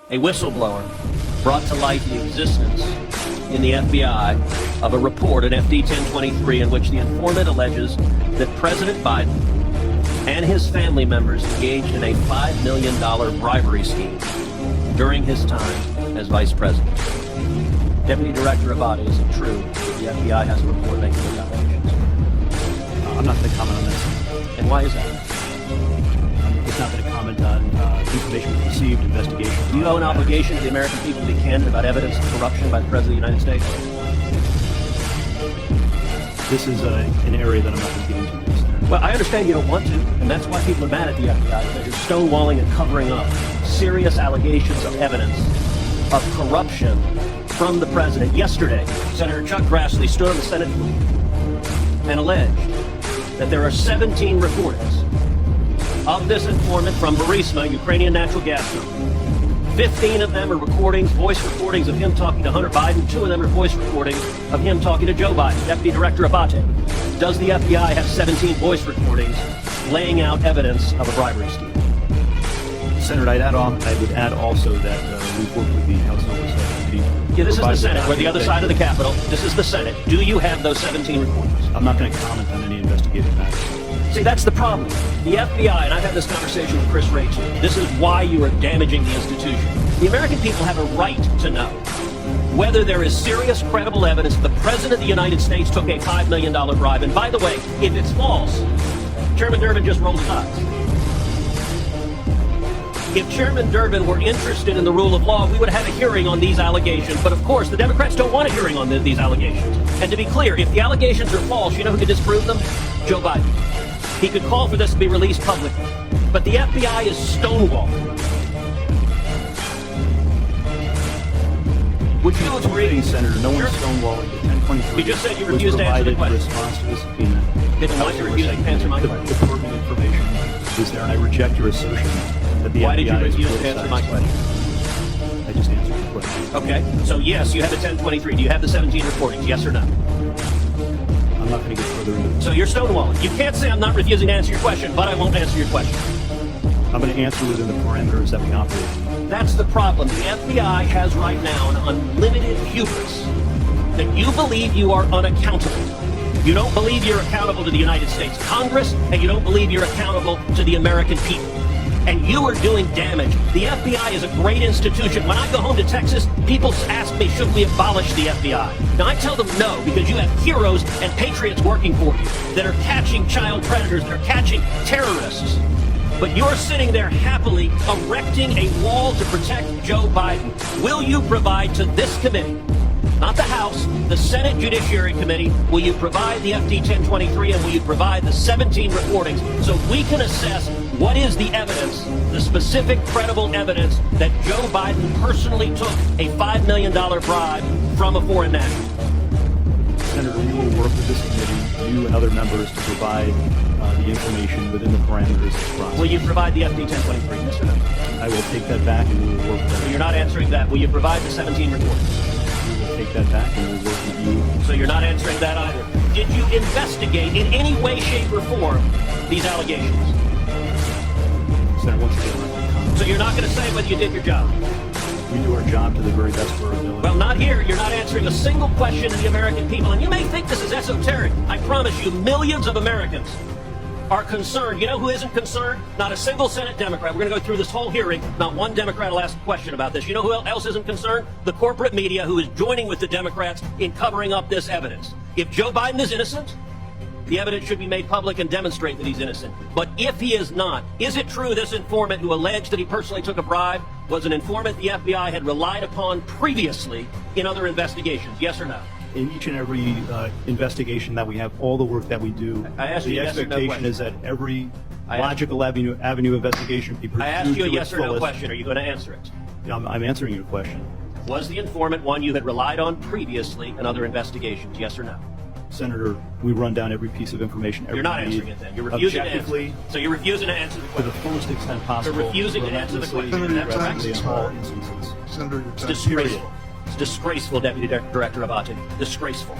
a whistleblower brought to light the existence in the FBI of a report, an FD 1023, in which the informant alleges that President Biden and his family members engaged in a $5 million bribery scheme during his time as vice president. Deputy Director Abate, is it true that the FBI has a report making those allegations? I'm not going to comment on this. And why is that? It's not going to comment on information we received, investigation. Do you owe an obligation to the American people to be candid about evidence of corruption by the President of the United States? This is an area that I'm not going to get into. Well, I understand you don't want to, and that's why people are mad at the FBI, because you're stonewalling and covering up serious allegations of evidence of corruption from the President. Yesterday, Senator Chuck Grassley stood on the Senate floor and alleged that there are 17 recordings of this informant from Burisma, Ukrainian natural gas company. 15 of them are recordings, voice recordings of him talking to Hunter Biden. 2 of them are voice recordings of him talking to Joe Biden. Deputy Director Abate, does the FBI have 17 voice recordings laying out evidence of a bribery scheme? Senator, I would add also that we've worked with the House Oversight Committee. Yeah, this is the Senate. We're the other side of the Capitol. This is the Senate. Do you have those 17 recordings? I'm not going to comment on any investigative matters. See, that's the problem. The FBI, and I've had this conversation with Chris Ray too, this is why you are damaging the institution. The American people have a right to know whether there is serious, credible evidence that the President of the United States took a $5 million bribe. And by the way, if it's false, Chairman Durbin just rolled his eyes. If Chairman Durbin were interested in the rule of law, we would have had a hearing on these allegations. But of course, the Democrats don't want a hearing on these allegations. And to be clear, if the allegations are false, you know who could disprove them? Joe Biden. He could call for this to be released publicly. But the FBI is stonewalling. Would you agree, Senator? No one's stonewalling. The 1023. You just said you refused to answer the question. Response to the subpoena. Then why did you refuse to answer my question? The pertinent information is there, and I reject your assertion that the FBI. Why did you refuse to answer my question? I just answered your question. Okay, so yes, you have the 1023. Do you have the 17 recordings? Yes or no? I'm not going to get further into this. So you're stonewalling. You can't say I'm not refusing to answer your question, but I won't answer your question. I'm going to answer within the parameters that we operate. That's the problem. The FBI has right now an unlimited hubris that you believe you are unaccountable. You don't believe you're accountable to the United States Congress, and you don't believe you're accountable to the American people. And you are doing damage. The FBI is a great institution. When I go home to Texas, people ask me, should we abolish the FBI? Now, I tell them no, because you have heroes and patriots working for you that are catching child predators, that are catching terrorists. But you're sitting there happily erecting a wall to protect Joe Biden. Will you provide to this committee, not the House, the Senate Judiciary Committee, will you provide the FD 1023 and will you provide the 17 recordings so we can assess what is the evidence, the specific credible evidence that Joe Biden personally took a $5 million bribe from a foreign national? Senator, we will work with this committee, you and other members, to provide the information within the parameters of the process. Will you provide the FD 1023, yes or no? I will take that back and we will work with that. So you're not answering that. Will you provide the 17 recordings? We will take that back and we'll work with you. So you're not answering that either. Did you investigate in any way, shape, or form these allegations? Senator, once again, I'm not going to comment. So you're not going to say whether you did your job? We do our job to the very best of our ability. Well, not here. You're not answering a single question to the American people. And you may think this is esoteric. I promise you, millions of Americans are concerned. You know who isn't concerned? Not a single Senate Democrat. We're going to go through this whole hearing. Not one Democrat will ask a question about this. You know who else isn't concerned? The corporate media, who is joining with the Democrats in covering up this evidence. If Joe Biden is innocent, the evidence should be made public and demonstrate that he's innocent. But if he is not, is it true this informant who alleged that he personally took a bribe was an informant the FBI had relied upon previously in other investigations? Yes or no? In each and every investigation that we have, all the work that we do, I asked you the a yes or no expectation question. is that every logical avenue of investigation be pursued. I asked you a yes or no fullest. question. Are you going to answer it? I'm answering your question. Was the informant one you had relied on previously in other investigations? Yes or no? Senator, we run down every piece of information. You're not answering it then. You're refusing to answer. So you're refusing to answer the To question. the fullest extent possible. You're refusing to answer the question. relentlessly, That's correct. directly in all instances. Senator, your It's time. disgraceful. It's disgraceful, Deputy Director Abate. Disgraceful.